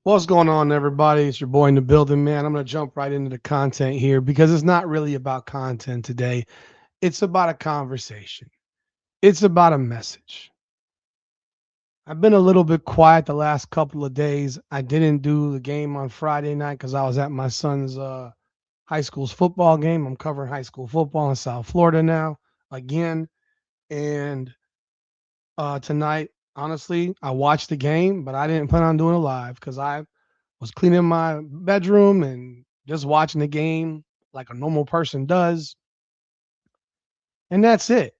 What's going on, everybody? It's your boy in the building, man. I'm going to jump right into the content here because it's not really about content today. It's about a conversation, it's about a message. I've been a little bit quiet the last couple of days. I didn't do the game on Friday night because I was at my son's high school's football game. I'm covering high school football in South Florida now again. And tonight, honestly, I watched the game, but I didn't plan on doing it live because I was cleaning my bedroom and just watching the game like a normal person does. And that's it.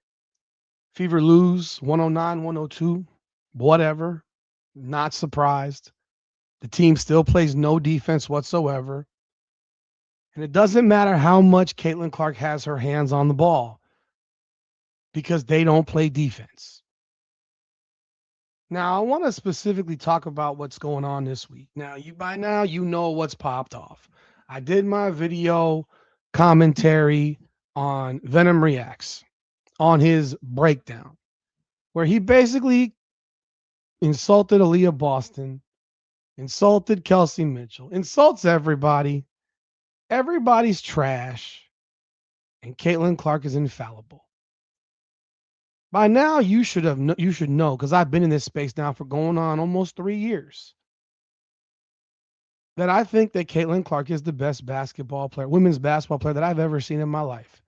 Fever lose 109, 102, whatever. Not surprised. The team still plays no defense whatsoever. And it doesn't matter how much Caitlin Clark has her hands on the ball because they don't play defense. Now, I want to specifically talk about what's going on this week. Now you know what's popped off. I did my video commentary on Venom Reacts on his breakdown, where he basically insulted Aaliyah Boston, insulted Kelsey Mitchell, insults everybody. Everybody's trash, and Caitlin Clark is infallible. By now, you should know because I've been in this space now for going on almost 3 years. That I think that Caitlin Clark is the best basketball player, women's basketball player that I've ever seen in my life.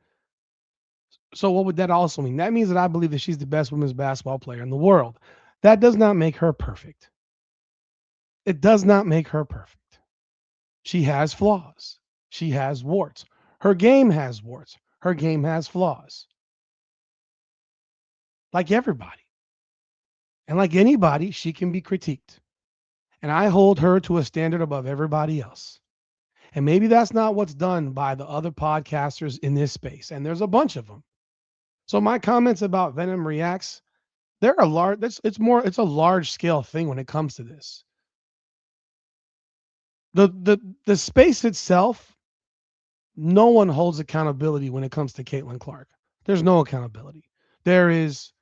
So what would that also mean? That means that I believe that she's the best women's basketball player in the world. That does not make her perfect. It does not make her perfect. She has flaws. She has warts. Her game has warts. Her game has flaws. Like everybody. And like anybody, she can be critiqued. And I hold her to a standard above everybody else. And maybe that's not what's done by the other podcasters in this space. And there's a bunch of them. So my comments about Venom Reacts, they're a large it's a large scale thing when it comes to this. The space itself, no one holds accountability when it comes to Caitlin Clark. There's no accountability. There is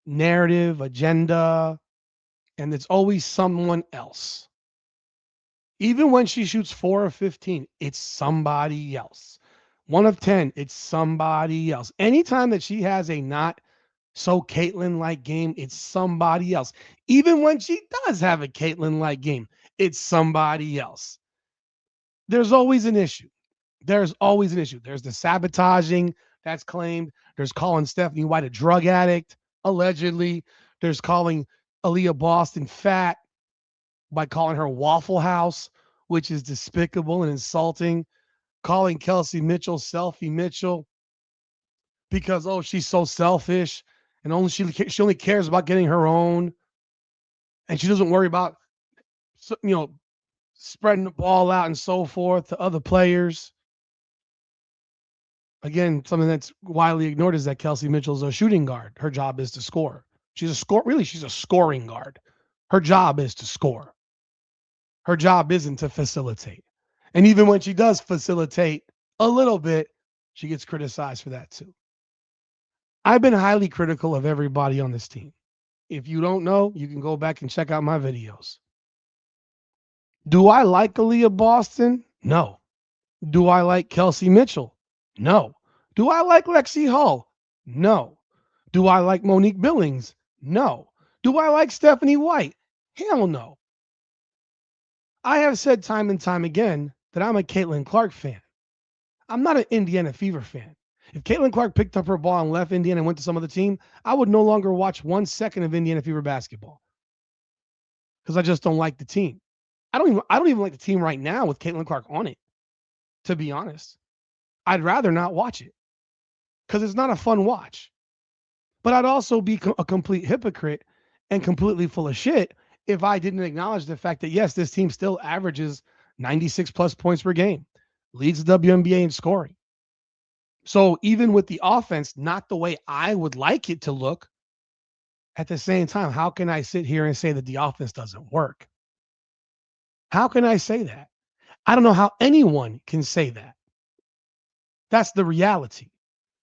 narrative, agenda, and it's always someone else. Even when she shoots 4 of 15, it's somebody else. 1 of 10, it's somebody else. Anytime that she has a not so Caitlin like game, it's somebody else. Even when she does have a Caitlin like game, it's somebody else. There's always an issue. There's always an issue. There's the sabotaging that's claimed. There's calling Stephanie White a drug addict, allegedly. There's calling Aaliyah Boston fat by calling her Waffle House, which is despicable and insulting. Calling Kelsey Mitchell Selfie Mitchell because, oh, she's so selfish and she only cares about getting her own and she doesn't worry about, spreading the ball out and so forth to other players. Again, something that's widely ignored is that Kelsey Mitchell's a shooting guard. Her job is to score. She's a scoring guard. Her job is to score. Her job isn't to facilitate. And even when she does facilitate a little bit, she gets criticized for that too. I've been highly critical of everybody on this team. If you don't know, you can go back and check out my videos. Do I like Aaliyah Boston? No. Do I like Kelsey Mitchell? No. Do I like Lexi Hull? No. Do I like Monique Billings? No. Do I like Stephanie White? Hell no. I have said time and time again that I'm a Caitlin Clark fan. I'm not an Indiana Fever fan. If Caitlin Clark picked up her ball and left Indiana and went to some other team, I would no longer watch 1 second of Indiana Fever basketball because I just don't like the team. I don't even like the team right now with Caitlin Clark on it, to be honest. I'd rather not watch it because it's not a fun watch. But I'd also be a complete hypocrite and completely full of shit if I didn't acknowledge the fact that, yes, this team still averages 96 plus points per game, leads the WNBA in scoring. So even with the offense, not the way I would like it to look, at the same time, how can I sit here and say that the offense doesn't work? How can I say that? I don't know how anyone can say that. That's the reality.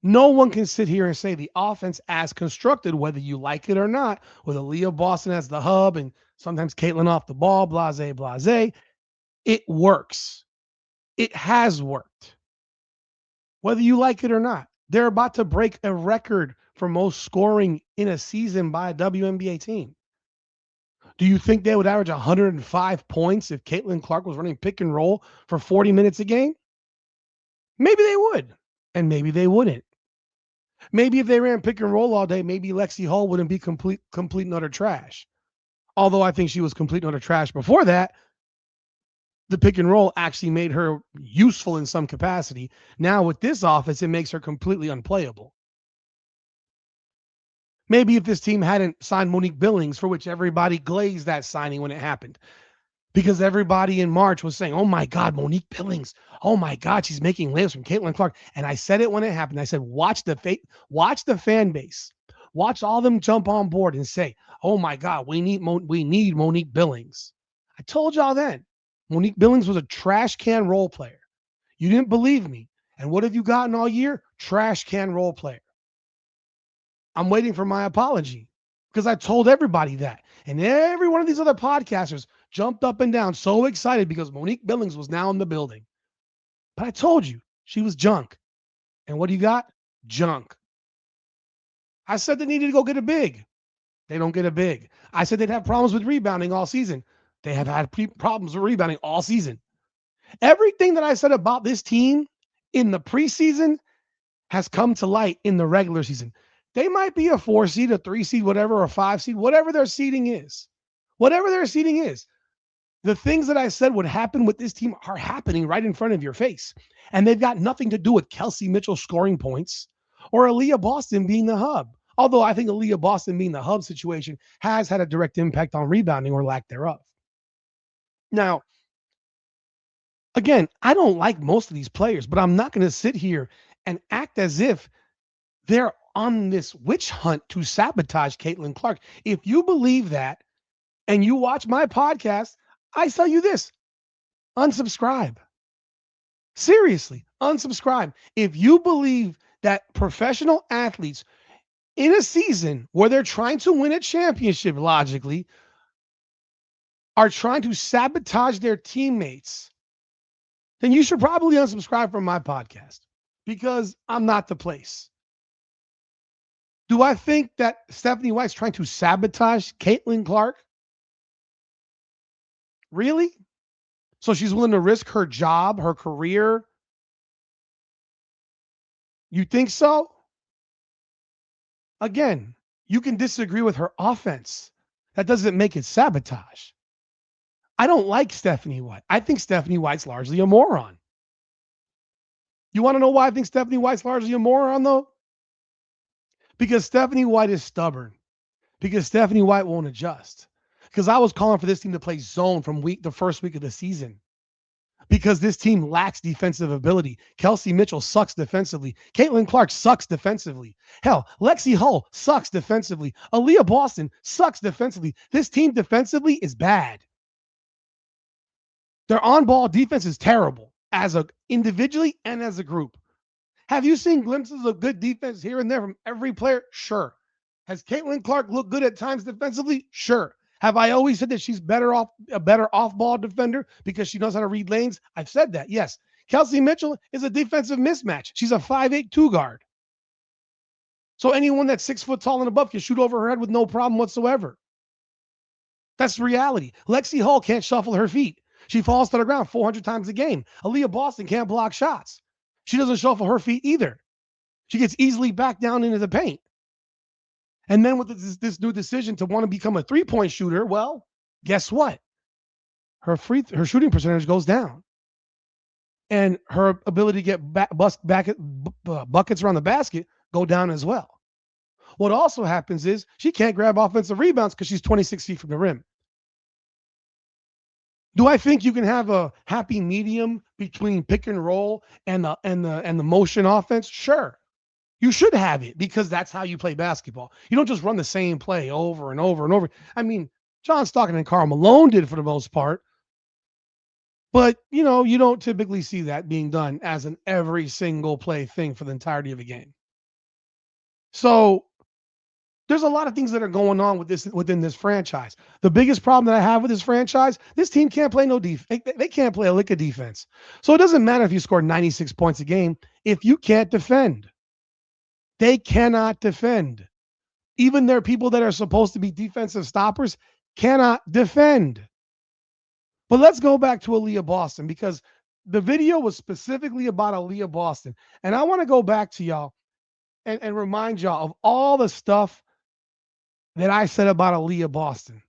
No one can sit here and say the offense as constructed, whether you like it or not, with Aaliyah Boston as the hub and Sometimes Caitlin off the ball, blase, blase. It works. It has worked. Whether you like it or not, they're about to break a record for most scoring in a season by a WNBA team. Do you think they would average 105 points if Caitlin Clark was running pick and roll for 40 minutes a game? Maybe they would, and maybe they wouldn't. Maybe if they ran pick and roll all day, maybe Lexi Hull wouldn't be complete and utter trash. Although I think she was complete and utter trash before that, the pick and roll actually made her useful in some capacity. Now with this offense, it makes her completely unplayable. Maybe if this team hadn't signed Monique Billings, for which everybody glazed that signing when it happened, because everybody in March was saying, oh my God, Monique Billings. Oh my God, she's making layups from Caitlin Clark. And I said it when it happened. I said, watch the fan base. Watch all them jump on board and say, oh my God, we need Monique Billings. I told y'all then. Monique Billings was a trash can role player. You didn't believe me. And what have you gotten all year? Trash can role player. I'm waiting for my apology because I told everybody that. And every one of these other podcasters jumped up and down so excited because Monique Billings was now in the building. But I told you, she was junk. And what do you got? Junk. I said they needed to go get a big. They don't get a big. I said they'd have problems with rebounding all season. They have had problems with rebounding all season. Everything that I said about this team in the preseason has come to light in the regular season. They might be a 4 seed, a 3 seed, whatever, a 5 seed, whatever their seeding is. Whatever their seeding is. The things that I said would happen with this team are happening right in front of your face. And they've got nothing to do with Kelsey Mitchell scoring points or Aaliyah Boston being the hub. Although I think Aaliyah Boston being the hub situation has had a direct impact on rebounding or lack thereof. Now, again, I don't like most of these players, but I'm not going to sit here and act as if they're on this witch hunt to sabotage Caitlin Clark. If you believe that and you watch my podcast, I tell you this, unsubscribe. Seriously, unsubscribe. If you believe that professional athletes in a season where they're trying to win a championship logically are trying to sabotage their teammates, then you should probably unsubscribe from my podcast because I'm not the place. Do I think that Stephanie White's trying to sabotage Caitlin Clark? Really? So she's willing to risk her job, her career? You think so? Again, you can disagree with her offense. That doesn't make it sabotage. I don't like Stephanie White. I think Stephanie White's largely a moron. You want to know why I think Stephanie White's largely a moron, though? Because Stephanie White is stubborn. Because Stephanie White won't adjust. Because I was calling for this team to play zone from the first week of the season. Because this team lacks defensive ability. Kelsey Mitchell sucks defensively. Caitlin Clark sucks defensively. Hell, Lexi Hull sucks defensively. Aaliyah Boston sucks defensively. This team defensively is bad. Their on-ball defense is terrible as a individually and as a group. Have you seen glimpses of good defense here and there from every player? Sure. Has Caitlin Clark looked good at times defensively? Sure. Have I always said that she's a better off-ball defender because she knows how to read lanes? I've said that, yes. Kelsey Mitchell is a defensive mismatch. She's a 5'8" 2 guard. So anyone that's 6 foot tall and above can shoot over her head with no problem whatsoever. That's reality. Lexi Hull can't shuffle her feet. She falls to the ground 400 times a game. Aaliyah Boston can't block shots. She doesn't shuffle her feet either. She gets easily back down into the paint. And then with this new decision to want to become a three-point shooter, well, guess what? Her shooting percentage goes down. And her ability to get buckets around the basket go down as well. What also happens is she can't grab offensive rebounds because she's 26 feet from the rim. Do I think you can have a happy medium between pick and roll and the motion offense? Sure. You should have it because that's how you play basketball. You don't just run the same play over and over and over. I mean, John Stockton and Karl Malone did for the most part. But, you don't typically see that being done as an every single play thing for the entirety of a game. So There's a lot of things that are going on with this within this franchise. The biggest problem that I have with this franchise, this team can't play no defense. They can't play a lick of defense. So it doesn't matter if you score 96 points a game if you can't defend. They cannot defend. Even their people that are supposed to be defensive stoppers cannot defend. But let's go back to Aaliyah Boston because the video was specifically about Aaliyah Boston. And I want to go back to y'all and remind y'all of all the stuff that I said about Aaliyah Boston.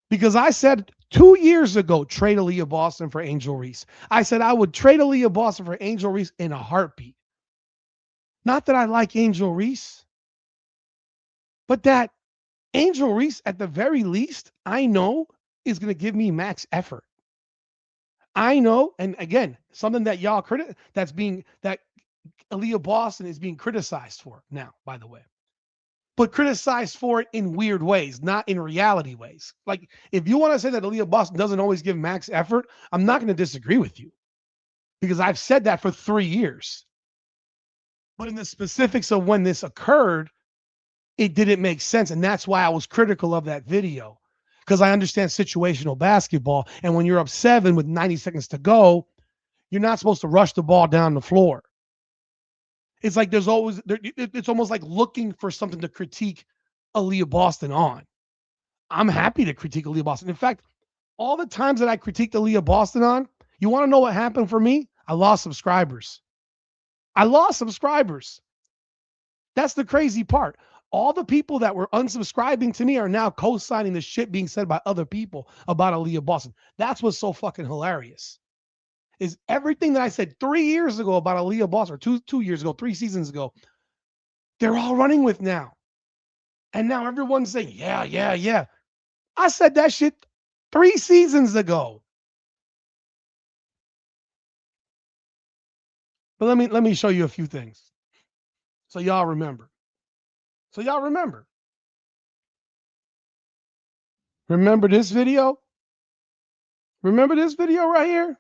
Because I said 2 years ago, trade Aaliyah Boston for Angel Reese. I said I would trade Aaliyah Boston for Angel Reese in a heartbeat. Not that I like Angel Reese, but that Angel Reese, at the very least, I know is going to give me max effort. I know, and again, something that y'all that Aaliyah Boston is being criticized for now, by the way. But criticized for it in weird ways, not in reality ways. Like, if you want to say that Aaliyah Boston doesn't always give max effort, I'm not going to disagree with you because I've said that for 3 years. But in the specifics of when this occurred, it didn't make sense. And that's why I was critical of that video because I understand situational basketball. And when you're up 7 with 90 seconds to go, you're not supposed to rush the ball down the floor. It's like it's almost like looking for something to critique Aaliyah Boston on. I'm happy to critique Aaliyah Boston. In fact, all the times that I critiqued Aaliyah Boston on, you want to know what happened for me? I lost subscribers. That's the crazy part. All the people that were unsubscribing to me are now co-signing the shit being said by other people about Aaliyah Boston. That's what's so fucking hilarious. Is everything that I said 3 years ago about Aaliyah Boston, or 2 years ago, 3 seasons ago, they're all running with now. And now everyone's saying, yeah. I said that shit 3 seasons ago. But let me show you a few things. So y'all remember. Remember this video? Remember this video right here?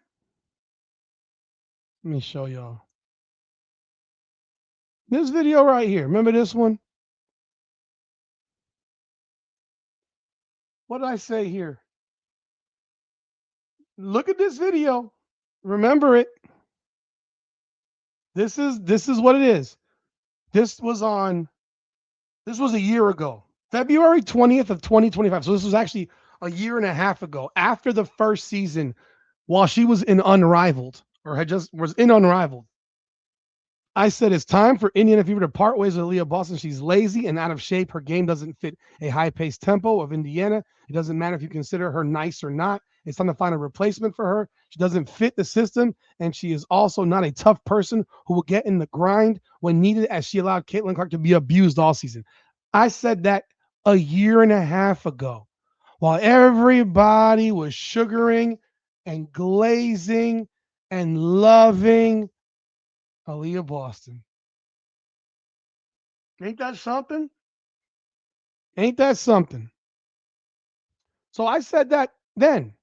Let me show y'all. This video right here. Remember this one? What did I say here? Look at this video. Remember it. This is what it is. This was a year ago. February 20th of 2025. So this was actually a year and a half ago after the first season while she was in Unrivaled or was in Unrivaled. I said it's time for Indiana Fever to part ways with Aaliyah Boston. She's lazy and out of shape. Her game doesn't fit a high-paced tempo of Indiana. It doesn't matter if you consider her nice or not. It's time to find a replacement for her. She doesn't fit the system, and she is also not a tough person who will get in the grind when needed, as she allowed Caitlin Clark to be abused all season. I said that a year and a half ago while everybody was sugaring and glazing and loving Aaliyah Boston. Ain't that something? Ain't that something? So I said that then.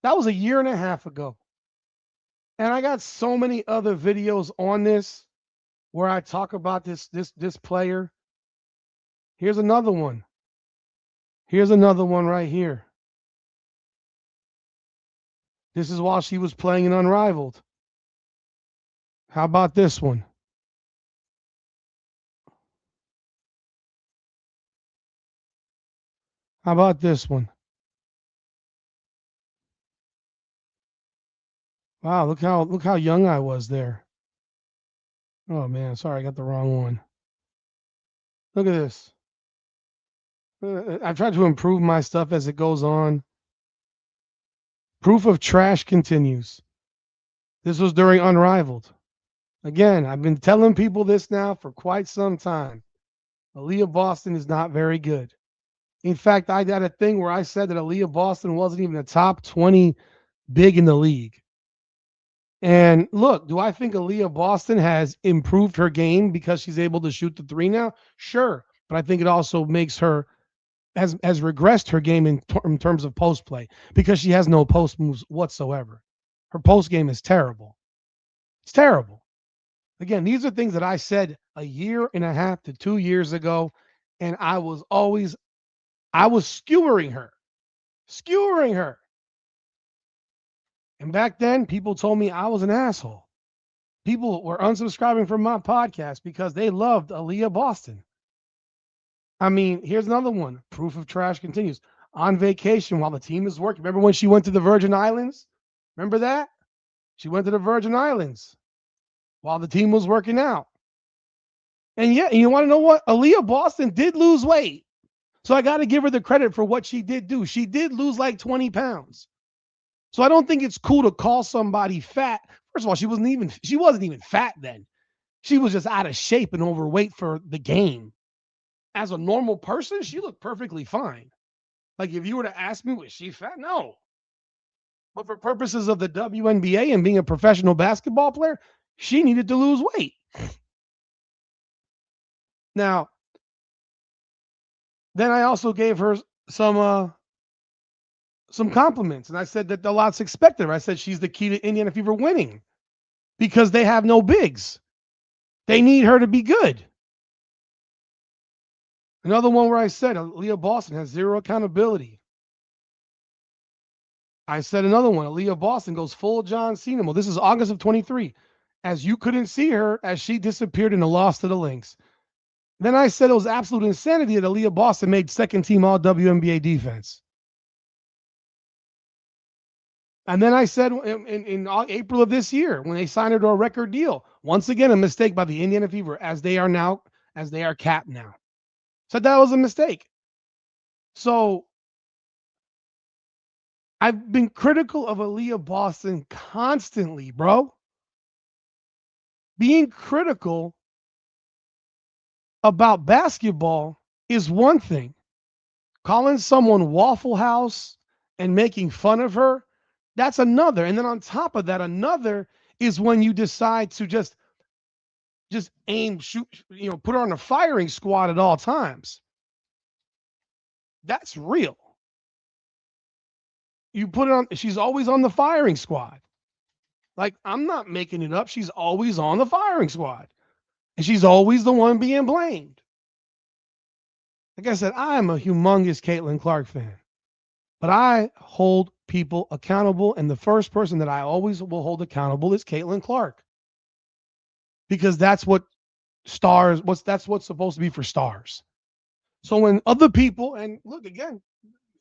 That was a year and a half ago. And I got so many other videos on this where I talk about this player. Here's another one. Here's another one right here. This is while she was playing in Unrivaled. How about this one? How about this one? Wow, look how young I was there. Oh man, sorry, I got the wrong one. Look at this. I've tried to improve my stuff as it goes on. Proof of trash continues. This was during Unrivaled. Again, I've been telling people this now for quite some time. Aaliyah Boston is not very good. In fact, I had a thing where I said that Aaliyah Boston wasn't even a top 20 big in the league. And look, do I think Aaliyah Boston has improved her game because she's able to shoot the 3 now? Sure. But I think it also makes her has regressed her game in terms of post play because she has no post moves whatsoever. Her post game is terrible. It's terrible. Again, these are things that I said a year and a half to 2 years ago, and I was skewering her. And back then, people told me I was an asshole. People were unsubscribing from my podcast because they loved Aaliyah Boston. I mean, here's another one. Proof of trash continues. On vacation while the team is working. Remember when she went to the Virgin Islands? Remember that? She went to the Virgin Islands while the team was working out. And yeah, you want to know what? Aaliyah Boston did lose weight. So I got to give her the credit for what she did do. She did lose like 20 pounds. So I don't think it's cool to call somebody fat. First of all, she wasn't even fat then. She was just out of shape and overweight for the game. As a normal person, she looked perfectly fine. Like if you were to ask me, was she fat? No. But for purposes of the WNBA and being a professional basketball player, she needed to lose weight. Now, then I also gave her some compliments, and I said that a lot's expected of her. I said she's the key to Indiana Fever winning because they have no bigs. They need her to be good. Another one where I said Aaliyah Boston has zero accountability. I said another one. Aaliyah Boston goes full John Cena. Well, this is August of 23. As you couldn't see her as she disappeared in the loss to the Lynx. Then I said it was absolute insanity that Aaliyah Boston made second team all WNBA defense. And then I said in April of this year, when they signed her to a record deal, once again, a mistake by the Indiana Fever as they are capped now. Said that was a mistake. So I've been critical of Aaliyah Boston constantly, bro. Being critical about basketball is one thing. Calling someone Waffle House and making fun of her, that's another. And then on top of that, another is when you decide to just aim, shoot, put her on a firing squad at all times. That's real. You put it on, she's always on the firing squad. Like, I'm not making it up. She's always on the firing squad. And she's always the one being blamed. Like I said, I am a humongous Caitlin Clark fan. But I hold people accountable. And the first person that I always will hold accountable is Caitlin Clark. Because that's what that's what's supposed to be for stars. So when other people, and look again,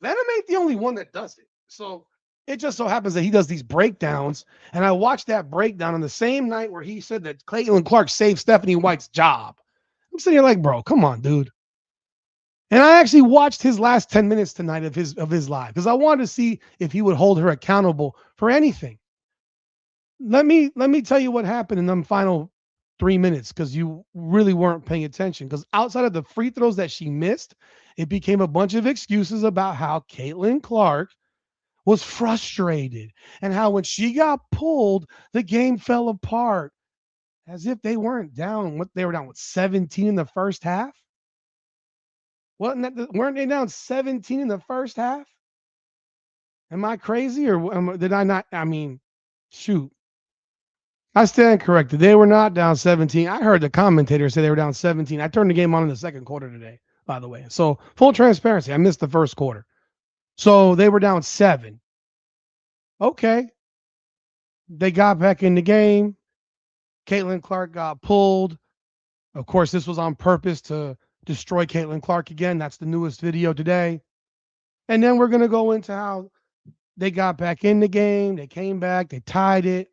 Venom ain't the only one that does it. So it just so happens that he does these breakdowns. And I watched that breakdown on the same night where he said that Caitlin Clark saved Stephanie White's job. I'm sitting here like, bro, come on, dude. And I actually watched his last 10 minutes tonight of his live because I wanted to see if he would hold her accountable for anything. Let me tell you what happened in the final 3 minutes because you really weren't paying attention. Because outside of the free throws that she missed, it became a bunch of excuses about how Caitlin Clark was frustrated and how when she got pulled, the game fell apart. As if they weren't down. They were down with 17 in the first half. Weren't they down 17 in the first half? Am I crazy or did I not? I mean, shoot. I stand corrected. They were not down 17. I heard the commentator say they were down 17. I turned the game on in the second quarter today, by the way. So full transparency, I missed the first quarter. So they were down 7. Okay. They got back in the game. Caitlin Clark got pulled. Of course, this was on purpose to destroy Caitlin Clark again. That's the newest video today. And then we're going to go into how they got back in the game. They came back. They tied it.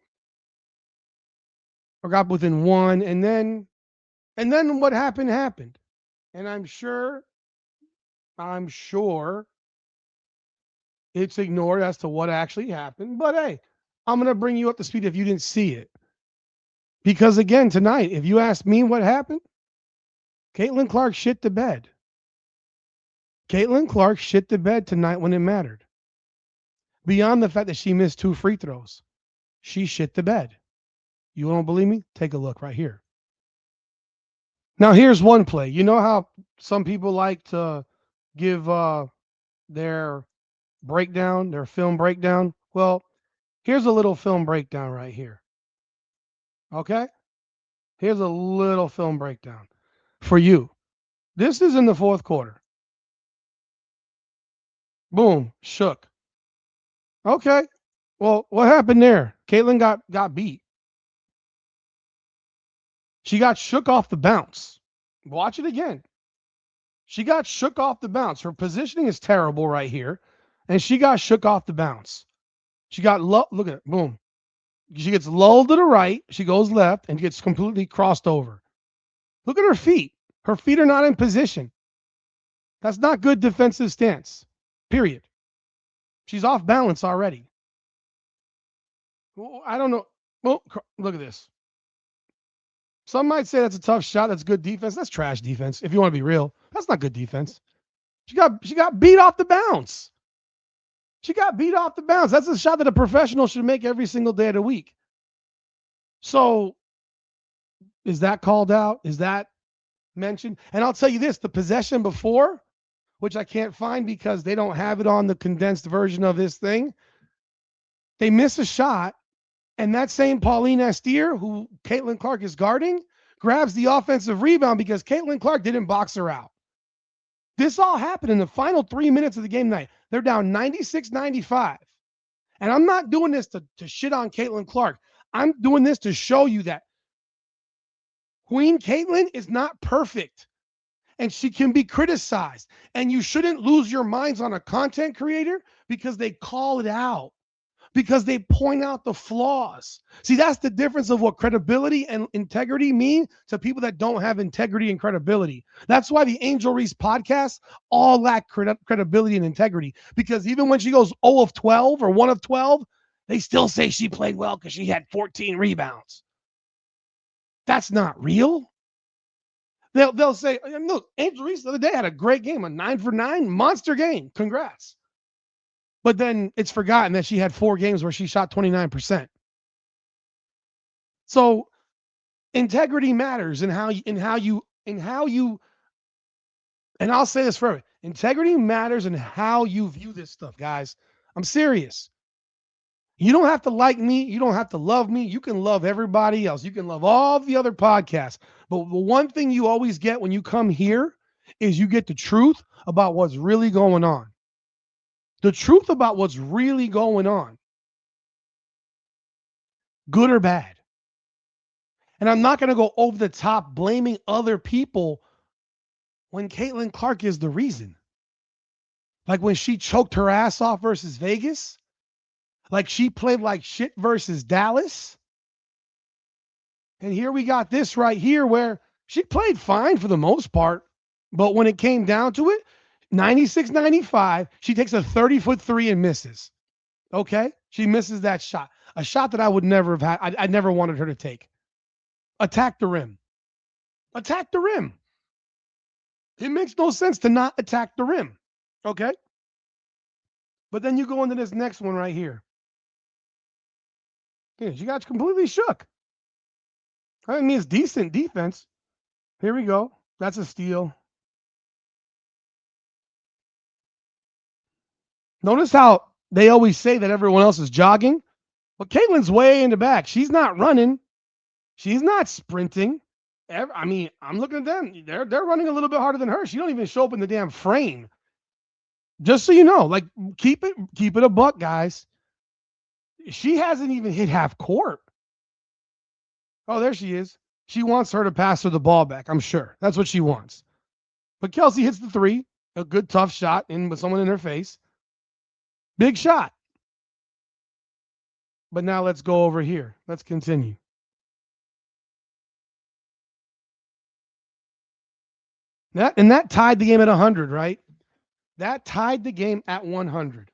Or got within 1. And then what happened. And I'm sure it's ignored as to what actually happened. But hey, I'm going to bring you up to speed if you didn't see it. Because again, tonight, if you ask me what happened, Caitlin Clark shit the bed. Caitlin Clark shit the bed tonight when it mattered. Beyond the fact that she missed 2 free throws, she shit the bed. You don't believe me? Take a look right here. Now, here's one play. You know how some people like to give their breakdown, their film breakdown? Well, here's a little film breakdown right here. Okay? Here's a little film breakdown for you. This is in the fourth quarter. Boom, shook. Okay. Well, what happened there? Caitlin got beat. She got shook off the bounce. Watch it again. She got shook off the bounce. Her positioning is terrible right here, and she got shook off the bounce. She got look at it. Boom. She gets lulled to the right. She goes left and gets completely crossed over. Look at her feet. Her feet are not in position. That's not good defensive stance. Period. She's off balance already. I don't know. Well, look at this. Some might say that's a tough shot. That's good defense. That's trash defense. If you want to be real, that's not good defense. She got beat off the bounce. She got beat off the bounce. That's a shot that a professional should make every single day of the week. So, is that called out? Is that mentioned? And I'll tell you this: the possession before, which I can't find because they don't have it on the condensed version of this thing, they miss a shot. And that same Pauline Estier, who Caitlin Clark is guarding, grabs the offensive rebound because Caitlin Clark didn't box her out. This all happened in the final 3 minutes of the game tonight. They're down 96-95. And I'm not doing this to shit on Caitlin Clark. I'm doing this to show you that Queen Caitlin is not perfect. And she can be criticized. And you shouldn't lose your minds on a content creator because they call it out, because they point out the flaws. See, that's the difference of what credibility and integrity mean to people that don't have integrity and credibility. That's why the Angel Reese podcasts all lack credibility and integrity, because even when she goes 0 of 12 or 1 of 12, they still say she played well because she had 14 rebounds. That's not real. They'll say, look, Angel Reese the other day had a great game, a 9 for 9 monster game. Congrats. But then it's forgotten that she had 4 games where she shot 29%. So integrity matters in how you, and I'll say this forever. Integrity matters in how you view this stuff, guys. I'm serious. You don't have to like me. You don't have to love me. You can love everybody else. You can love all the other podcasts. But the one thing you always get when you come here is you get the truth about what's really going on. The truth about what's really going on, good or bad. And I'm not going to go over the top blaming other people when Caitlin Clark is the reason. Like when she choked her ass off versus Vegas, like she played like shit versus Dallas. And here we got this right here where she played fine for the most part. But when it came down to it, 96-95, she takes a 30-foot three and misses. Okay? She misses that shot. A shot that I would never have had. I never wanted her to take. Attack the rim. Attack the rim. It makes no sense to not attack the rim. Okay? But then you go into this next one right here. Yeah, she got completely shook. I mean, it's decent defense. Here we go. That's a steal. Notice how they always say that everyone else is jogging. Well, Caitlin's way in the back. She's not running. She's not sprinting. I mean, I'm looking at them. They're running a little bit harder than her. She don't even show up in the damn frame. Just so you know, like keep it a buck, guys. She hasn't even hit half court. Oh, there she is. She wants her to pass her the ball back, I'm sure. That's what she wants. But Kelsey hits the three, a good tough shot in with someone in her face. Big shot. But now let's go over here. Let's continue. That tied the game at 100, right? That tied the game at 100.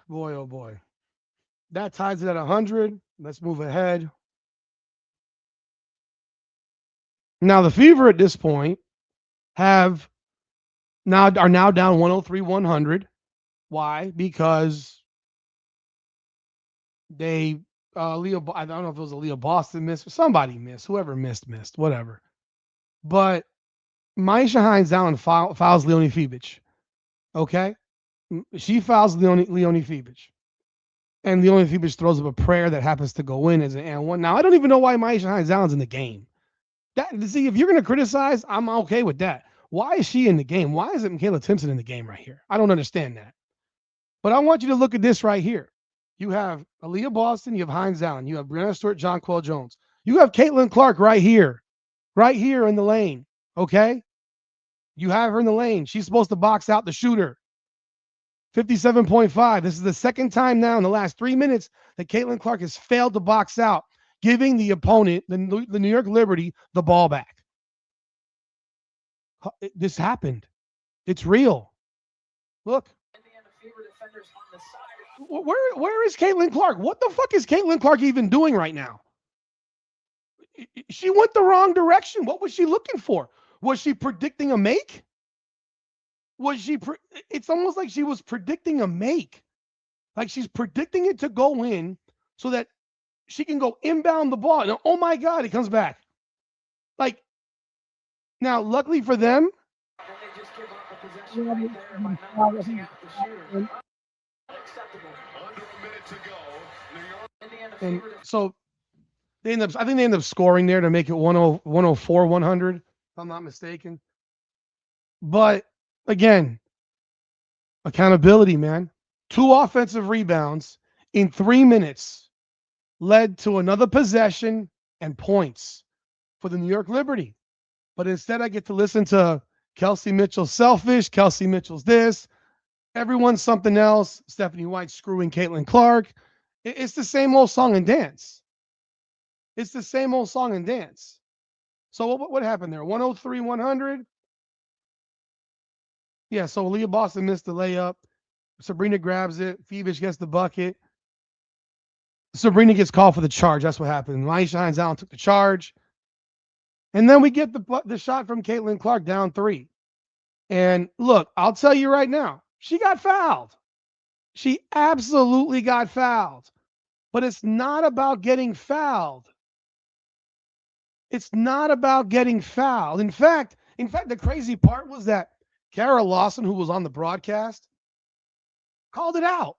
Boy, oh boy. That ties it at 100. Let's move ahead. Now the Fever at this point are now down 103-100. Why? Because they I don't know if it was a Leo Boston miss or somebody missed. Whoever missed, whatever. But Maisha Hines down fouls Leonie Fibic. Okay? She fouls Leonie Fibic. And the only thing she throws up a prayer that happens to go in is an and one. Now, I don't even know why Maisha Hines-Allen's in the game. See, if you're going to criticize, I'm okay with that. Why is she in the game? Why isn't Michaela Timpson in the game right here? I don't understand that. But I want you to look at this right here. You have Aaliyah Boston, you have Hines Allen, you have Brianna Stewart, Jonquel Jones. You have Caitlin Clark right here in the lane. Okay? You have her in the lane. She's supposed to box out the shooter. 57.5. This is the second time now in the last 3 minutes that Caitlin Clark has failed to box out, giving the opponent, the New York Liberty, the ball back. This happened. It's real. Look. Where is Caitlin Clark? What the fuck is Caitlin Clark even doing right now? She went the wrong direction. What was she looking for? Was she predicting a make? It's almost like she was predicting a make. Like she's predicting it to go in so that she can go inbound the ball. And oh my God, it comes back. Like, now, luckily for them, and so I think they end up scoring there to make it 104, 100, if I'm not mistaken. But again, accountability, man. 2 offensive rebounds in 3 minutes led to another possession and points for the New York Liberty. But instead, I get to listen to Kelsey Mitchell's selfish, Kelsey Mitchell's this, everyone's something else, Stephanie White screwing Caitlin Clark. It's the same old song and dance. It's the same old song and dance. So what happened there? 103, 100? Yeah, so Leah Boston missed the layup. Sabrina grabs it. Phoebus gets the bucket. Sabrina gets called for the charge. That's what happened. Maisha Hines-Allen took the charge. And then we get the shot from Caitlin Clark down 3. And look, I'll tell you right now, she got fouled. She absolutely got fouled. But it's not about getting fouled. It's not about getting fouled. In fact, the crazy part was that Kara Lawson, who was on the broadcast, called it out.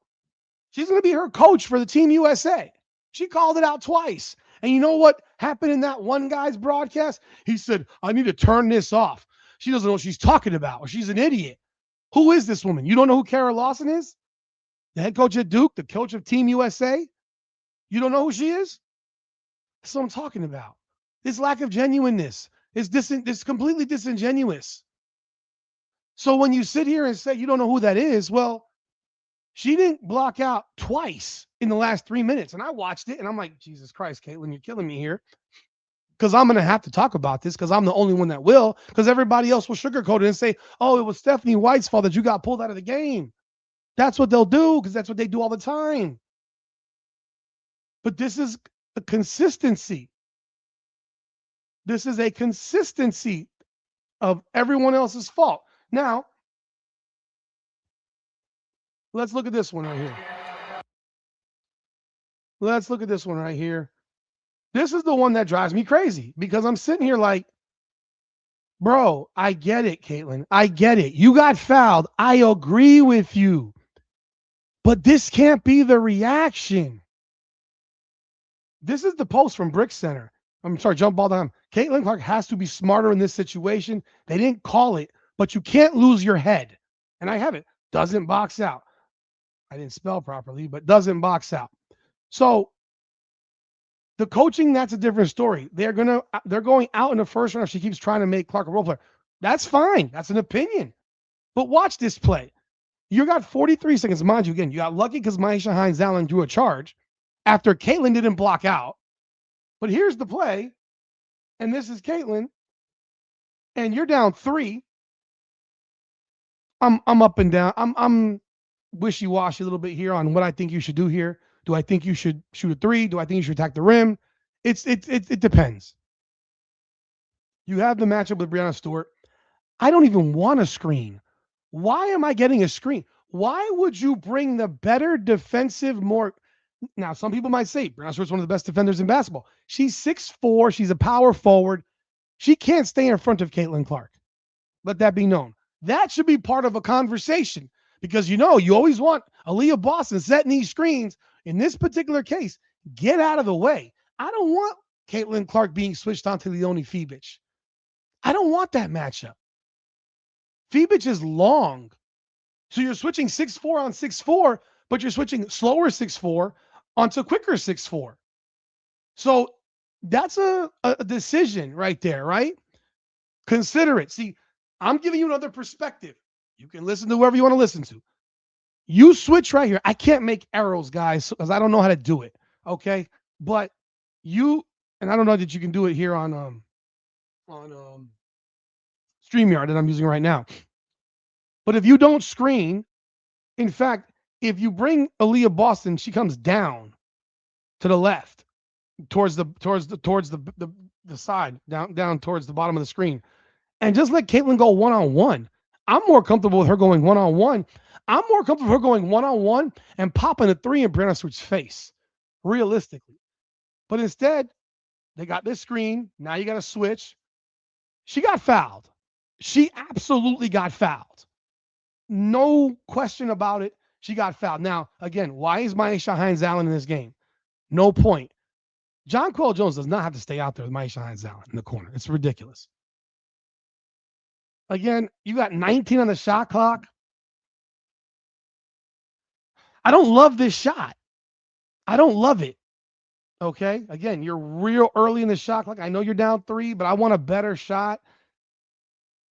She's going to be her coach for the Team USA. She called it out twice. And you know what happened in that one guy's broadcast? He said, I need to turn this off. She doesn't know what she's talking about, or she's an idiot. Who is this woman? You don't know who Kara Lawson is? The head coach at Duke, the coach of Team USA? You don't know who she is? That's what I'm talking about. This lack of genuineness is completely disingenuous. So when you sit here and say you don't know who that is, well, she didn't block out twice in the last 3 minutes. And I watched it, and I'm like, Jesus Christ, Caitlin, you're killing me here. Because I'm going to have to talk about this because I'm the only one that will. Because everybody else will sugarcoat it and say, oh, it was Stephanie White's fault that you got pulled out of the game. That's what they'll do because that's what they do all the time. But this is a consistency. This is a consistency of everyone else's fault. Now, let's look at this one right here. Let's look at this one right here. This is the one that drives me crazy because I'm sitting here like, bro, I get it, Caitlin. I get it. You got fouled. I agree with you. But this can't be the reaction. This is the post from Brick Center. I'm sorry, jump ball down. Caitlin Clark has to be smarter in this situation. They didn't call it, but you can't lose your head. And I have it. Doesn't box out. I didn't spell properly, but doesn't box out. So the coaching, that's a different story. They're going out in the first round if she keeps trying to make Clark a role player. That's fine. That's an opinion. But watch this play. You got 43 seconds. Mind you, again, you got lucky because Maisha Hines-Allen drew a charge after Caitlin didn't block out. But here's the play. And this is Caitlin. And you're down 3. I'm up and down. I'm wishy-washy a little bit here on what I think you should do here. Do I think you should shoot a 3? Do I think you should attack the rim? It depends. You have the matchup with Brianna Stewart. I don't even want a screen. Why am I getting a screen? Why would you bring the better defensive, more? Now, some people might say Brianna Stewart's one of the best defenders in basketball. She's 6'4". She's a power forward. She can't stay in front of Caitlin Clark. Let that be known. That should be part of a conversation because, you always want Aaliyah Boston setting these screens. in this particular case, get out of the way. I don't want Caitlin Clark being switched on to Leonie Fibich. I don't want that matchup. Fibich is long. So you're switching 6'4" on 6'4", but you're switching slower 6'4" onto quicker 6'4". So that's a decision right there, right? Consider it. See, I'm giving you another perspective. You can listen to whoever you want to listen to. You switch right here. I can't make arrows, guys, because I don't know how to do it. Okay, but you and I don't know that you can do it here on StreamYard that I'm using right now. But if you don't screen, in fact, if you bring Aaliyah Boston, she comes down to the left, towards the side, down towards the bottom of the screen, and just let Caitlin go one-on-one. I'm more comfortable with her going one-on-one. I'm more comfortable with her going one-on-one and popping a three in Brianna Sweet's face, realistically. But instead, they got this screen. Now you got to switch. She got fouled. She absolutely got fouled. No question about it. She got fouled. Now, again, why is Maisha Hines-Allen in this game? No point. Jonquel Jones does not have to stay out there with Maisha Hines-Allen in the corner. It's ridiculous. Again, you got 19 on the shot clock. I don't love this shot. I don't love it. Okay? Again, you're real early in the shot clock. I know you're down 3, but I want a better shot.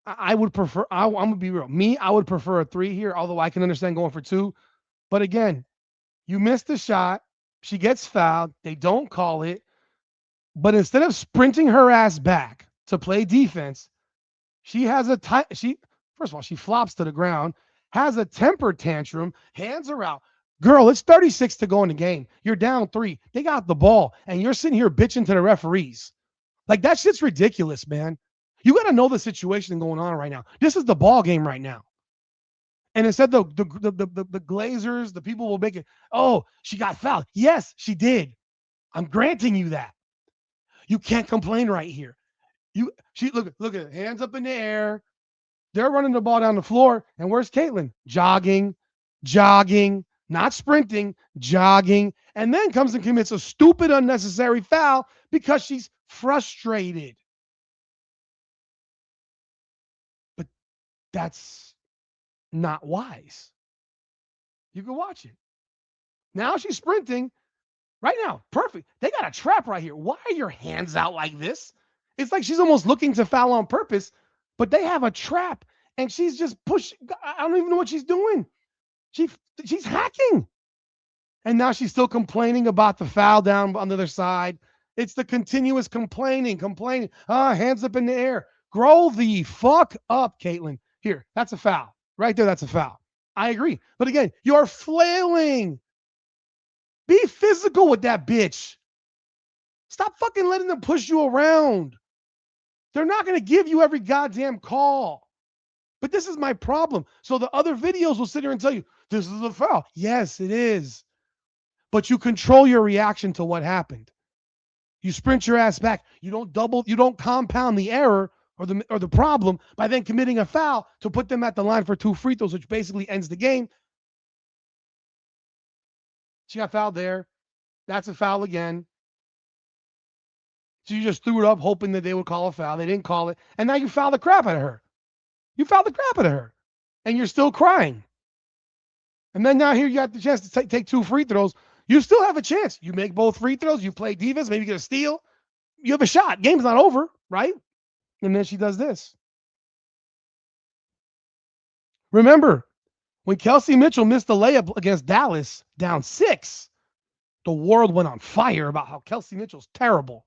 I would prefer, I'm going to be real. I would prefer a 3 here, although I can understand going for 2. But again, you missed the shot. She gets fouled. They don't call it. But instead of sprinting her ass back to play defense, she has first of all, she flops to the ground, has a temper tantrum, hands are out. Girl, it's 36 to go in the game. You're down 3. They got the ball, and you're sitting here bitching to the referees. Like, that shit's ridiculous, man. You got to know the situation going on right now. This is the ball game right now. And instead, the Glazers, the people will make it, oh, she got fouled. Yes, she did. I'm granting you that. You can't complain right here. She look at it, hands up in the air. They're running the ball down the floor. And where's Caitlin? Jogging, not sprinting, jogging. And then comes and commits a stupid, unnecessary foul because she's frustrated. But that's not wise. You can watch it. Now she's sprinting. Right now, perfect. They got a trap right here. Why are your hands out like this? It's like she's almost looking to foul on purpose, but they have a trap, and she's just pushing. I don't even know what she's doing. She's hacking. And now she's still complaining about the foul down on the other side. It's the continuous complaining. Hands up in the air. Grow the fuck up, Caitlin. Here, that's a foul. Right there, that's a foul. I agree. But again, you're flailing. Be physical with that bitch. Stop fucking letting them push you around. They're not going to give you every goddamn call. But this is my problem. So the other videos will sit here and tell you, this is a foul. Yes, it is. But you control your reaction to what happened. You sprint your ass back. You don't compound the error or the problem by then committing a foul to put them at the line for 2 free throws, which basically ends the game. She got fouled there. That's a foul again. So you just threw it up hoping that they would call a foul. They didn't call it. And now you foul the crap out of her. And you're still crying. And then now here you got the chance to take 2 free throws. You still have a chance. You make both free throws. You play defense. Maybe you get a steal. You have a shot. Game's not over, right? And then she does this. Remember, when Kelsey Mitchell missed the layup against Dallas down 6, the world went on fire about how Kelsey Mitchell's terrible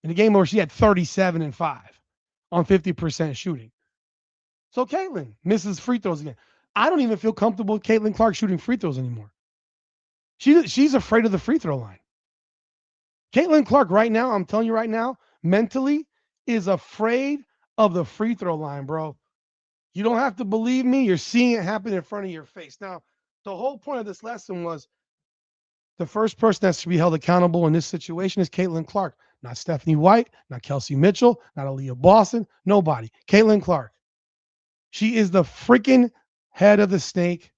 in a game where she had 37 and 5 on 50% shooting. So Caitlin misses free throws again. I don't even feel comfortable with Caitlin Clark shooting free throws anymore. She's afraid of the free throw line. Caitlin Clark right now, I'm telling you right now, mentally is afraid of the free throw line, bro. You don't have to believe me. You're seeing it happen in front of your face. Now, the whole point of this lesson was the first person that's to be held accountable in this situation is Caitlin Clark, not Stephanie White, not Kelsey Mitchell, not Aaliyah Boston, nobody. Caitlin Clark. She is the freaking head of the snake,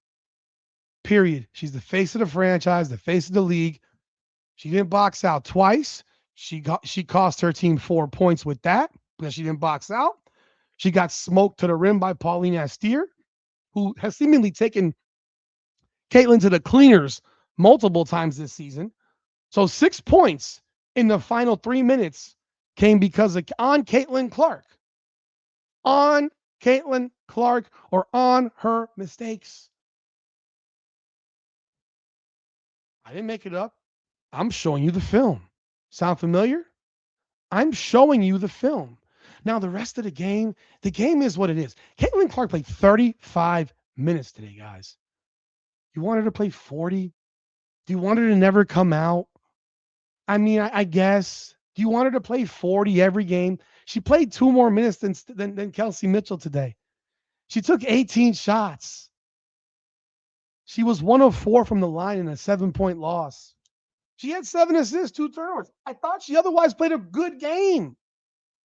period. She's the face of the franchise, the face of the league. She didn't box out twice. She cost her team 4 points with that because she didn't box out. She got smoked to the rim by Pauline Astier, who has seemingly taken Caitlin to the cleaners multiple times this season. So 6 points in the final 3 minutes came because of on Caitlin Clark. On Caitlin Clark or on her mistakes. I didn't make it up. I'm showing you the film. Sound familiar? I'm showing you the film. Now, the rest of the game is what it is. Caitlin Clark played 35 minutes today, guys. You want her to play 40? Do you want her to never come out? I mean, I guess. Do you want her to play 40 every game? She played 2 more minutes than Kelsey Mitchell today. She took 18 shots. She was 1 of 4 from the line in a 7-point loss. She had 7 assists, 2 turnovers. I thought she otherwise played a good game.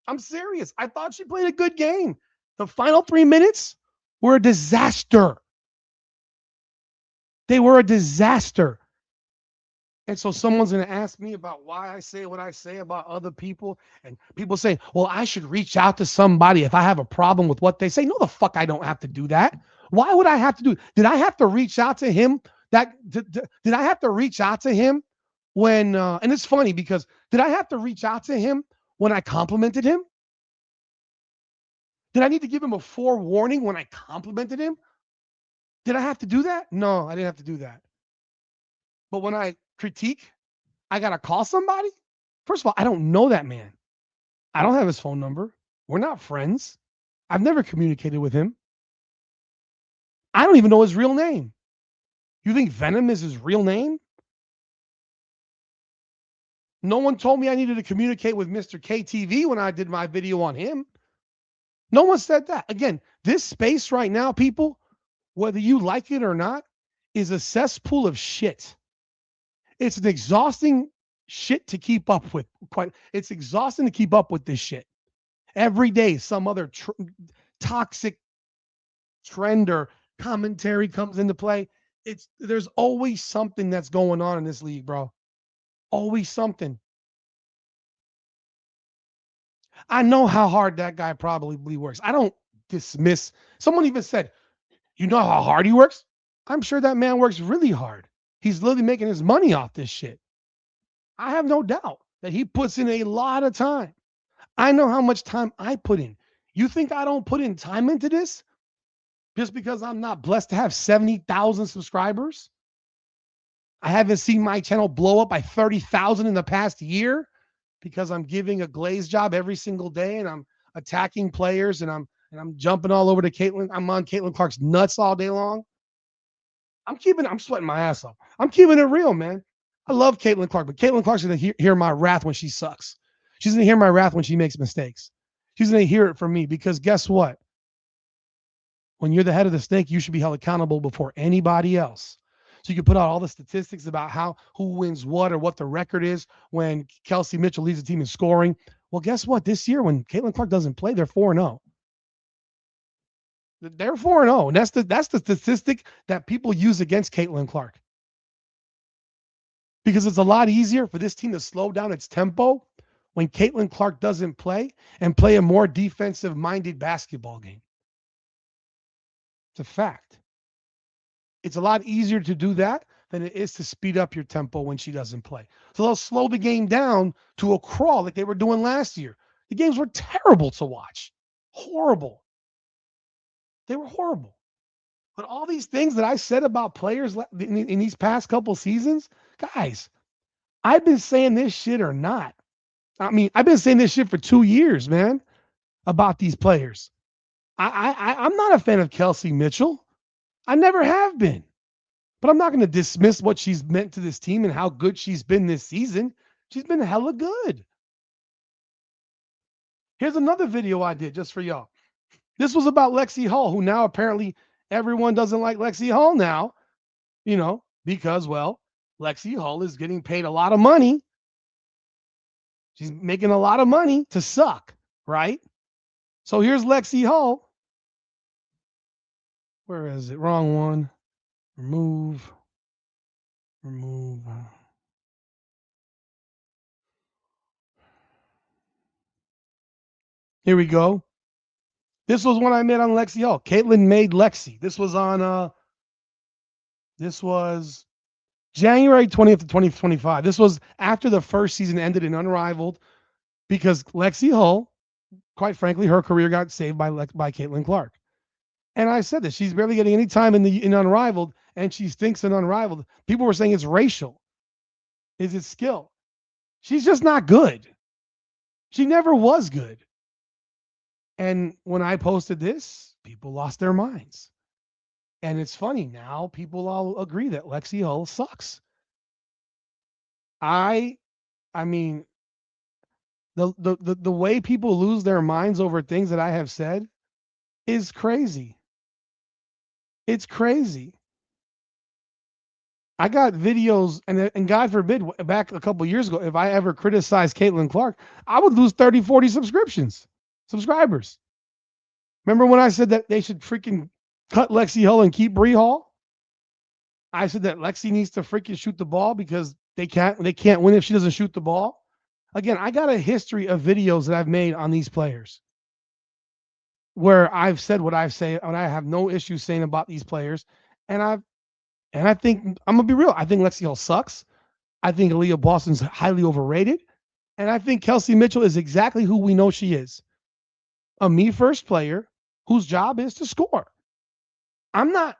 I'm serious. I thought she played a good game. The final 3 minutes were a disaster. They were a disaster. And so someone's going to ask me about why I say what I say about other people. And people say, well, I should reach out to somebody if I have a problem with what they say. No, the fuck, I don't have to do that. Why would I have to do it? Did I have to reach out to him? Did I have to reach out to him when, and it's funny because did I have to reach out to him when I complimented him? Did I need to give him a forewarning when I complimented him? Did I have to do that? No, I didn't have to do that. But when I critique, I got to call somebody? First of all, I don't know that man. I don't have his phone number. We're not friends. I've never communicated with him. I don't even know his real name. You think Venom is his real name? No one told me I needed to communicate with Mr. KTV when I did my video on him. No one said that. Again, this space right now, people, whether you like it or not, is a cesspool of shit. It's an exhausting shit to keep up with. It's exhausting to keep up with this shit. Every day, some other toxic trend or commentary comes into play. There's always something that's going on in this league, bro. Always something. I know how hard that guy probably works. I don't dismiss. Someone even said, you know how hard he works? I'm sure that man works really hard. He's literally making his money off this shit. I have no doubt that he puts in a lot of time. I know how much time I put in. You think I don't put in time into this just because I'm not blessed to have 70,000 subscribers? I haven't seen my channel blow up by 30,000 in the past year because I'm giving a glaze job every single day and I'm attacking players and I'm jumping all over to Caitlin. I'm on Caitlin Clark's nuts all day long. I'm sweating my ass off. I'm keeping it real, man. I love Caitlin Clark, but Caitlin Clark's going to hear my wrath when she sucks. She's going to hear my wrath when she makes mistakes. She's going to hear it from me because guess what? When you're the head of the snake, you should be held accountable before anybody else. So you can put out all the statistics about who wins what or what the record is when Kelsey Mitchell leads the team in scoring. Well, guess what? This year, when Caitlin Clark doesn't play, they're 4-0. They're 4-0. And that's the statistic that people use against Caitlin Clark. Because it's a lot easier for this team to slow down its tempo when Caitlin Clark doesn't play and play a more defensive-minded basketball game. It's a fact. It's a lot easier to do that than it is to speed up your tempo when she doesn't play. So they'll slow the game down to a crawl like they were doing last year. The games were terrible to watch. Horrible. They were horrible. But all these things that I said about players in these past couple seasons, guys, I've been saying this shit or not. I mean, I've been saying this shit for 2 years, man, about these players. I'm not a fan of Kelsey Mitchell. I never have been. But I'm not going to dismiss what she's meant to this team and how good she's been this season. She's been hella good. Here's another video I did just for y'all. This was about Lexi Hall, who now apparently everyone doesn't like Lexi Hall now, because, well, Lexi Hall is getting paid a lot of money. She's making a lot of money to suck, right? So here's Lexi Hall. Where is it? Wrong one. Remove. Here we go. This was one I made on Lexi Hall. Caitlin made Lexi. This was January 20th of 2025. This was after the first season ended in Unrivaled because Lexi Hull, quite frankly, her career got saved by Caitlin Clark. And I said that she's barely getting any time in Unrivaled, and she stinks in Unrivaled. People were saying it's racial. Is it skill? She's just not good. She never was good. And when I posted this, people lost their minds. And it's funny now, people all agree that Lexi Hull sucks. I mean, the way people lose their minds over things that I have said is crazy. It's crazy. I got videos, and God forbid, back a couple years ago, if I ever criticized Caitlin Clark, I would lose 30, 40 subscribers. Remember when I said that they should freaking cut Lexi Hull and keep Bree Hall? I said that Lexi needs to freaking shoot the ball because they can't win if she doesn't shoot the ball. Again, I got a history of videos that I've made on these players where I've said what I've said, and I have no issue saying about these players. And I think I'm gonna be real. I think Lexi Hull sucks. I think Aaliyah Boston's highly overrated, and I think Kelsey Mitchell is exactly who we know she is, a me first player whose job is to score. I'm not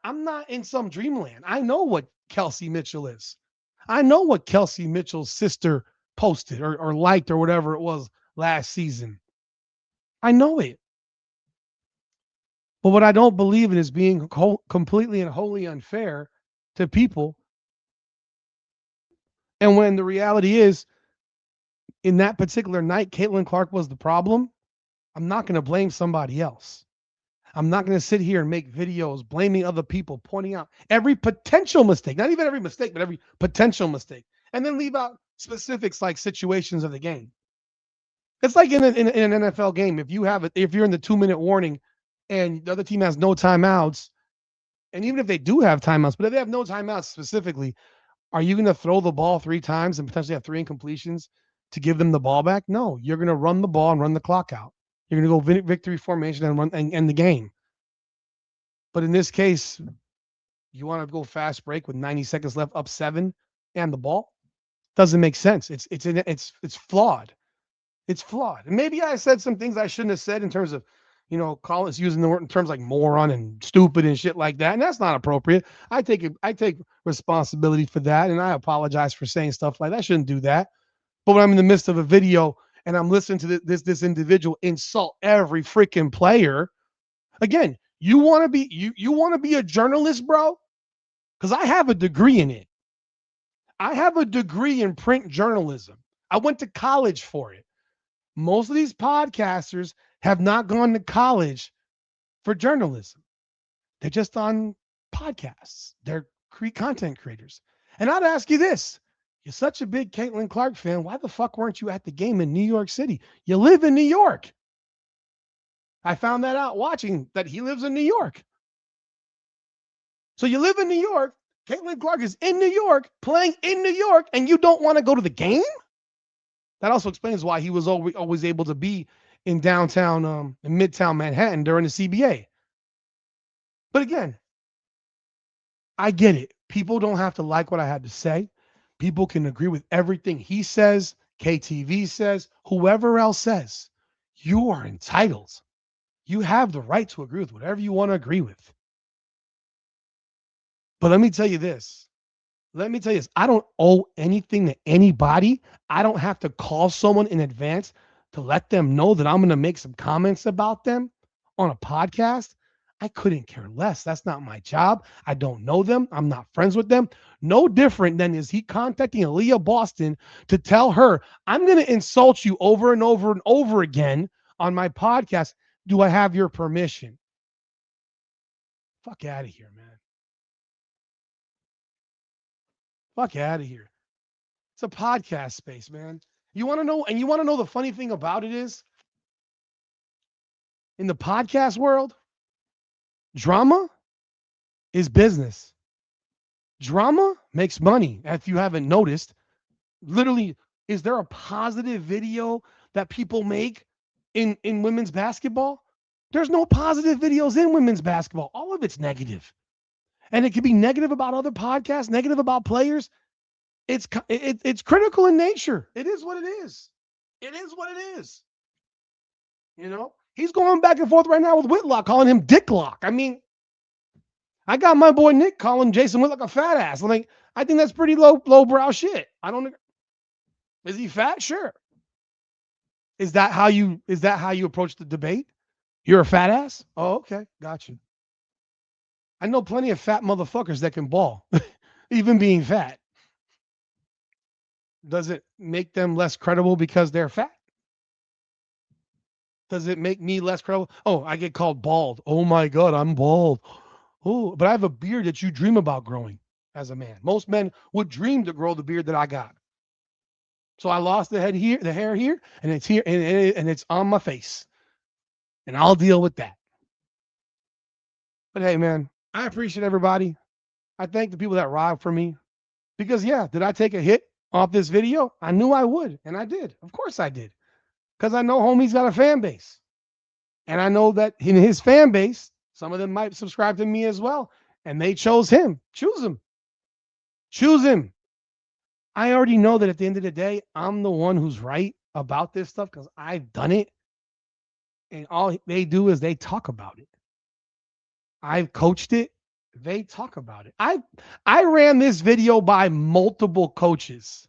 in some dreamland. I know what Kelsey Mitchell is. I know what Kelsey Mitchell's sister posted or liked or whatever it was last season. I know it. But what I don't believe in is being completely and wholly unfair to people. And when the reality is, in that particular night, Caitlin Clark was the problem, I'm not going to blame somebody else. I'm not going to sit here and make videos blaming other people, pointing out every potential mistake, not even every mistake, but every potential mistake, and then leave out specifics like situations of the game. It's like in an NFL game. If you're in the 2-minute warning and the other team has no timeouts, and even if they do have timeouts, but if they have no timeouts specifically, are you going to throw the ball 3 times and potentially have 3 incompletions to give them the ball back? No, you're going to run the ball and run the clock out. You're going to go victory formation and run and end the game. But in this case, you want to go fast break with 90 seconds left, up 7, and the ball doesn't make sense. It's flawed. It's flawed. And maybe I said some things I shouldn't have said in terms of, Collins using the word in terms like moron and stupid and shit like that. And that's not appropriate. I take responsibility for that, and I apologize for saying stuff like that. I shouldn't do that. But when I'm in the midst of a video and I'm listening to this individual insult every freaking player, again, you want to be a journalist, bro? Because I have a degree in it. I have a degree in print journalism. I went to college for it. Most of these podcasters have not gone to college for journalism. They're just on podcasts. They're content creators. And I'd ask you this. You're such a big Caitlin Clark fan. Why the fuck weren't you at the game in New York City? You live in New York. I found that out watching that he lives in New York. So you live in New York. Caitlin Clark is in New York, playing in New York, and you don't want to go to the game? That also explains why he was always able to be in downtown, in Midtown Manhattan during the CBA. But again, I get it. People don't have to like what I had to say. People can agree with everything he says, KTV says, whoever else says. You are entitled. You have the right to agree with whatever you want to agree with. But let me tell you this. I don't owe anything to anybody. I don't have to call someone in advance to let them know that I'm going to make some comments about them on a podcast. I couldn't care less. That's not my job. I don't know them. I'm not friends with them. No different than is he contacting Aaliyah Boston to tell her, I'm going to insult you over and over and over again on my podcast. Do I have your permission? Fuck out of here, man. Fuck out of here. It's a podcast space, man. You want to know the funny thing about it is, in the podcast world, drama is business. Drama makes money. If you haven't noticed, literally, is there a positive video that people make in women's basketball? There's no positive videos in women's basketball. All of it's negative. And it can be negative about other podcasts, negative about players. It's critical in nature. It is what it is. It is what it is. You know, he's going back and forth right now with Whitlock, calling him Dicklock. I mean, I got my boy Nick calling Jason Whitlock a fat ass. I think that's pretty lowbrow shit. I don't. Is he fat? Sure. Is that how you approach the debate? You're a fat ass? Oh, okay, got you. I know plenty of fat motherfuckers that can ball, even being fat. Does it make them less credible because they're fat? Does it make me less credible? Oh, I get called bald. Oh my God, I'm bald. Oh, but I have a beard that you dream about growing as a man. Most men would dream to grow the beard that I got. So I lost the hair here, and it's here, and it's on my face. And I'll deal with that. But hey, man, I appreciate everybody. I thank the people that ride for me. Because yeah, did I take a hit off this video? I knew I would, and I did. Of course I did. Because I know homie's got a fan base. And I know that in his fan base, some of them might subscribe to me as well. And they chose him. Choose him. Choose him. I already know that at the end of the day, I'm the one who's right about this stuff because I've done it. And all they do is they talk about it. I've coached it. They talk about it. I ran this video by multiple coaches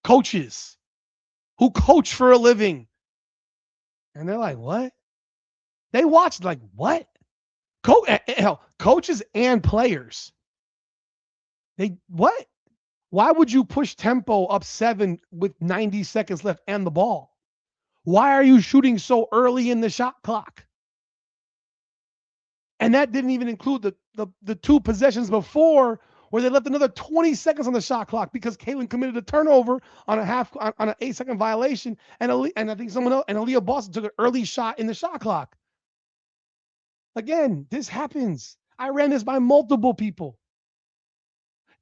who coach for a living. And they're like, what? They watched like, what? Coaches and players. What? Why would you push tempo up 7 with 90 seconds left and the ball? Why are you shooting so early in the shot clock? And that didn't even include the 2 possessions before where they left another 20 seconds on the shot clock because Caitlin committed a turnover on an 8-second violation, and I think someone else and Aaliyah Boston took an early shot in the shot clock. Again, this happens. I ran this by multiple people.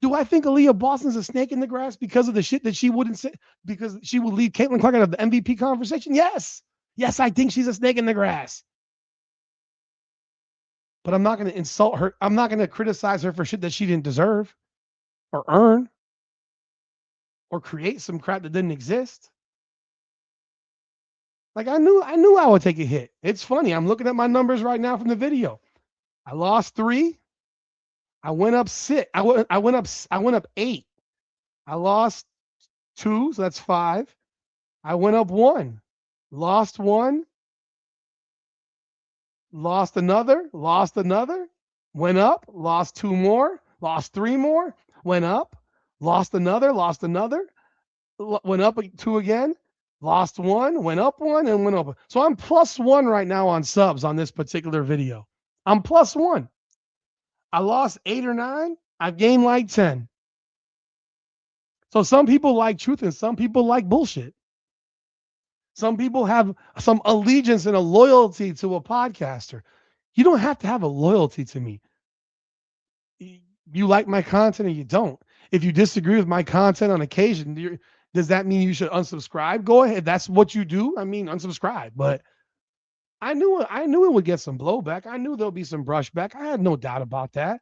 Do I think Aaliyah Boston's a snake in the grass because of the shit that she wouldn't say, because she would leave Caitlin Clark out of the MVP conversation? Yes. Yes, I think she's a snake in the grass. But I'm not going to insult her. I'm not going to criticize her for shit that she didn't deserve or earn or create some crap that didn't exist. Like I knew I would take a hit. It's funny. I'm looking at my numbers right now from the video. I lost 3. I went up 6. I went up 8. I lost 2, so that's 5. I went up 1. Lost 1. Lost another, went up, lost 2 more, lost 3 more, went up, lost another, went up 2 again, lost 1, went up 1, and went up. So I'm +1 right now on subs on this particular video. I'm +1. I lost 8 or 9. I've gained like 10. So some people like truth and some people like bullshit. Some people have some allegiance and a loyalty to a podcaster. You don't have to have a loyalty to me. You like my content or you don't. If you disagree with my content on occasion, does that mean you should unsubscribe? Go ahead. That's what you do. I mean, unsubscribe. But I knew it would get some blowback. I knew there'll be some brushback. I had no doubt about that.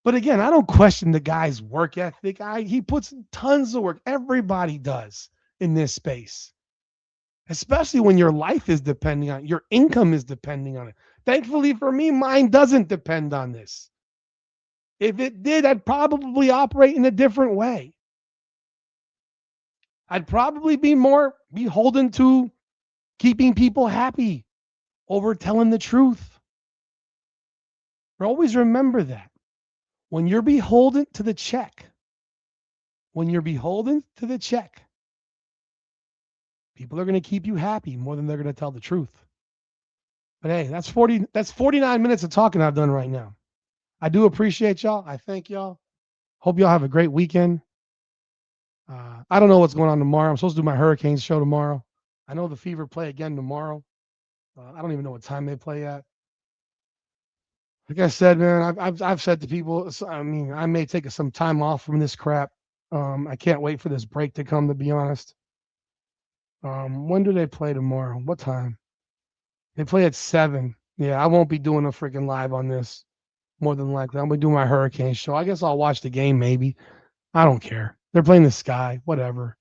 But again, I don't question the guy's work ethic. He puts tons of work. Everybody does in this space, especially when your life is depending on it, your income is depending on it. Thankfully for me, mine doesn't depend on this. If it did, I'd probably operate in a different way. I'd probably be more beholden to keeping people happy over telling the truth. But always remember that when you're beholden to the check, people are going to keep you happy more than they're going to tell the truth. But hey, that's 49 minutes of talking I've done right now. I do appreciate y'all. I thank y'all. Hope y'all have a great weekend. I don't know what's going on tomorrow. I'm supposed to do my Hurricanes show tomorrow. I know the Fever play again tomorrow. I don't even know what time they play at. Like I said, man, I've said to people, I mean, I may take some time off from this crap. I can't wait for this break to come. To be honest, when do they play tomorrow? What time? They play at 7. Yeah, I won't be doing a freaking live on this. More than likely, I'm gonna do my hurricane show. I guess I'll watch the game. Maybe I don't care. They're playing the Sky. Whatever.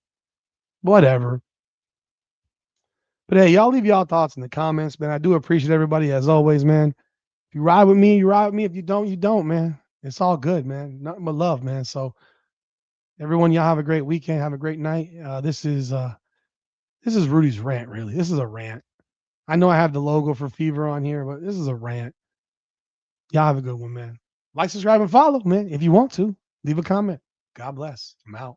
Whatever. But hey, y'all leave y'all thoughts in the comments, man. I do appreciate everybody as always, man. If you ride with me, you ride with me. If you don't, you don't, man. It's all good, man. Nothing but love, man. So everyone, y'all have a great weekend. Have a great night. This is Rudy's rant, really. This is a rant. I know I have the logo for Fever on here, but this is a rant. Y'all have a good one, man. Like, subscribe, and follow, man. If you want to, leave a comment. God bless. I'm out.